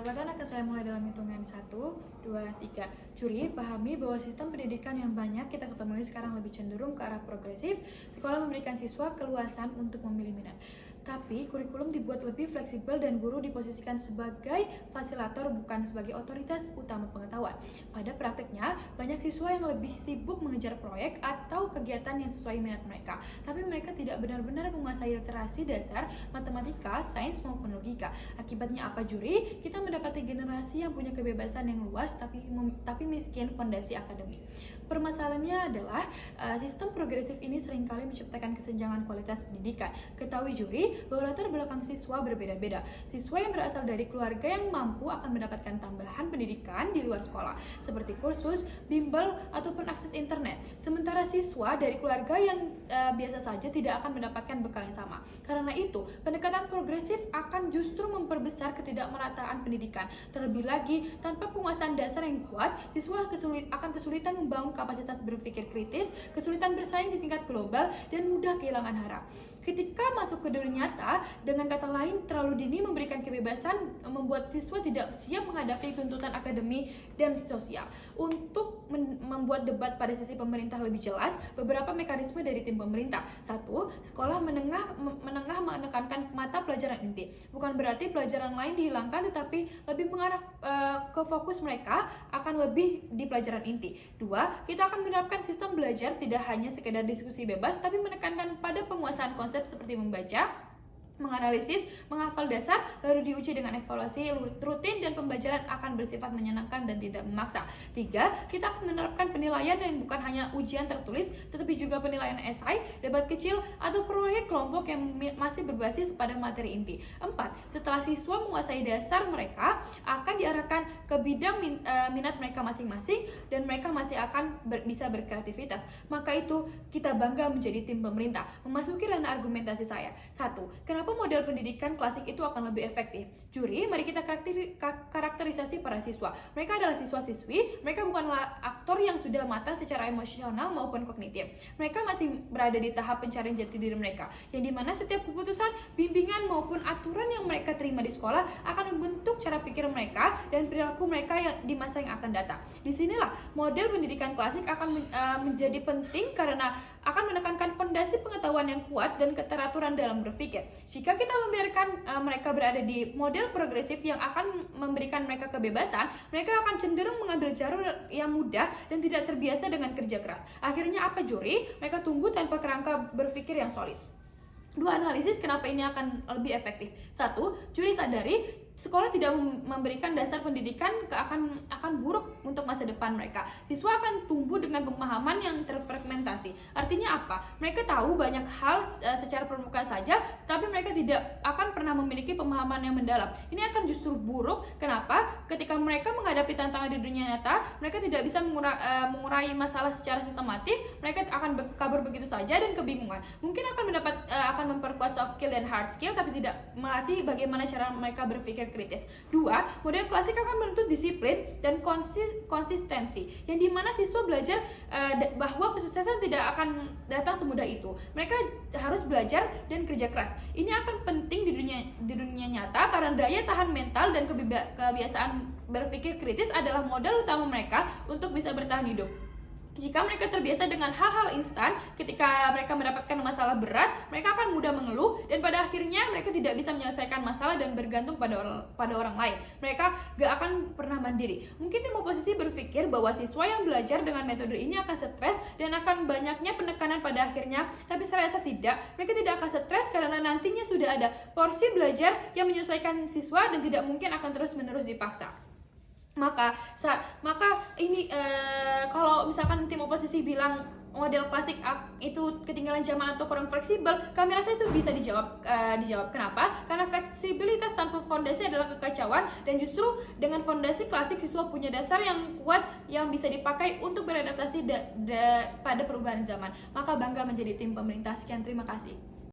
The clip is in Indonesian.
Perbuatan akan saya mulai dalam hitungan 1, 2, 3. Curi, pahami bahwa sistem pendidikan yang banyak kita ketemui sekarang lebih cenderung ke arah progresif. Sekolah memberikan siswa keluasan untuk memilih minat. Tapi kurikulum dibuat lebih fleksibel dan guru diposisikan sebagai fasilitator bukan sebagai otoritas utama pengetahuan. Pada praktiknya, banyak siswa yang lebih sibuk mengejar proyek atau kegiatan yang sesuai minat mereka. Tapi mereka tidak benar-benar menguasai literasi dasar, matematika, sains maupun logika. Akibatnya apa juri? Kita mendapati generasi yang punya kebebasan yang luas tapi miskin fondasi akademik. Permasalahannya adalah sistem progresif ini seringkali menciptakan kesenjangan kualitas pendidikan. Ketahui juri bahwa latar belakang siswa berbeda-beda. Siswa yang berasal dari keluarga yang mampu akan mendapatkan tambahan pendidikan di luar sekolah, seperti kursus, bimbel, ataupun akses internet. Sementara siswa dari keluarga yang biasa saja tidak akan mendapatkan bekal yang sama. Karena itu, pendekatan progresif akan justru memperbesar ketidakmerataan pendidikan. Terlebih lagi, tanpa penguasaan dasar yang kuat, siswa akan kesulitan membangun kapasitas berpikir kritis, kesulitan bersaing di tingkat global, dan mudah kehilangan harap. Ketika masuk ke dunia nyata, dengan kata lain, terlalu dini memberikan kebebasan membuat siswa tidak siap menghadapi tuntutan akademi dan sosial. Untuk membuat debat pada sisi pemerintah lebih jelas, beberapa mekanisme dari tim pemerintah. 1. Sekolah menengah menekankan mata pelajaran inti. Bukan berarti pelajaran lain dihilangkan, tetapi lebih mengarah ke fokus mereka akan lebih di pelajaran inti. 2. Kita akan menerapkan sistem belajar tidak hanya sekedar diskusi bebas, tapi menekankan pada penguasaan konsep seperti membaca, menganalisis, menghafal dasar, lalu diuji dengan evaluasi rutin, dan pembelajaran akan bersifat menyenangkan dan tidak memaksa. 3. Kita akan menerapkan penilaian yang bukan hanya ujian tertulis, tetapi juga penilaian esai, debat kecil, atau proyek kelompok yang masih berbasis pada materi inti. 4. Setelah siswa menguasai dasar, mereka akan diarahkan ke bidang minat mereka masing-masing, dan mereka masih akan bisa berkreativitas. Maka itu, kita bangga menjadi tim pemerintah. Memasuki ranah argumentasi saya. 1. Kenapa model pendidikan klasik itu akan lebih efektif? Juri, mari kita karakterisasi para siswa. Mereka adalah siswa-siswi, mereka bukanlah aktor yang sudah matang secara emosional maupun kognitif. Mereka masih berada di tahap pencarian jati diri mereka, yang dimana setiap keputusan, bimbingan maupun aturan yang mereka terima di sekolah akan membentuk cara pikir mereka dan perilaku mereka yang di masa yang akan datang. Disinilah model pendidikan klasik akan menjadi penting karena akan menekankan fondasi pengetahuan yang kuat dan keteraturan dalam berpikir. Jika kita membiarkan mereka berada di model progresif yang akan memberikan mereka kebebasan, mereka akan cenderung mengambil jalur yang mudah dan tidak terbiasa dengan kerja keras. Akhirnya apa juri? Mereka tumbuh tanpa kerangka berpikir yang solid. 2 analisis kenapa ini akan lebih efektif. 1. Juri sadari sekolah tidak memberikan dasar pendidikan akan buruk untuk masa depan mereka. Siswa akan tumbuh dengan pemahaman yang terfragmentasi. Artinya apa? Mereka tahu banyak hal secara permukaan saja, tapi mereka tidak akan pernah memiliki pemahaman yang mendalam. Ini akan justru buruk. Kenapa? Ketika mereka menghadapi tantangan di dunia nyata, mereka tidak bisa mengurai masalah secara sistematis. Mereka akan kabur begitu saja dan kebingungan. Mungkin akan memperkuat soft skill dan hard skill, tapi tidak melatih bagaimana cara mereka berpikir kritis. 2. Model klasik akan menuntut disiplin dan konsistensi, yang dimana siswa belajar bahwa kesuksesan tidak akan datang semudah itu. Mereka harus belajar dan kerja keras. Ini akan penting di dunia nyata karena daya tahan mental dan kebiasaan berpikir kritis adalah modal utama mereka untuk bisa bertahan hidup. Jika mereka terbiasa dengan hal-hal instan, ketika mereka mendapatkan masalah berat, mereka akan mudah mengeluh dan pada akhirnya mereka tidak bisa menyelesaikan masalah dan bergantung pada orang lain. Mereka gak akan pernah mandiri. Mungkin tim oposisi berpikir bahwa siswa yang belajar dengan metode ini akan stres dan akan banyaknya penekanan pada akhirnya, tapi saya rasa tidak. Mereka tidak akan stres karena nantinya sudah ada porsi belajar yang menyesuaikan siswa dan tidak mungkin akan terus-menerus dipaksa. Maka ini kalau misalkan tim oposisi bilang model klasik itu ketinggalan zaman atau kurang fleksibel, kami rasa itu bisa dijawab. Kenapa? Karena fleksibilitas tanpa fondasi adalah kekacauan, dan justru dengan fondasi klasik siswa punya dasar yang kuat yang bisa dipakai untuk beradaptasi pada perubahan zaman. Maka bangga menjadi tim pemerintah. Sekian, terima kasih.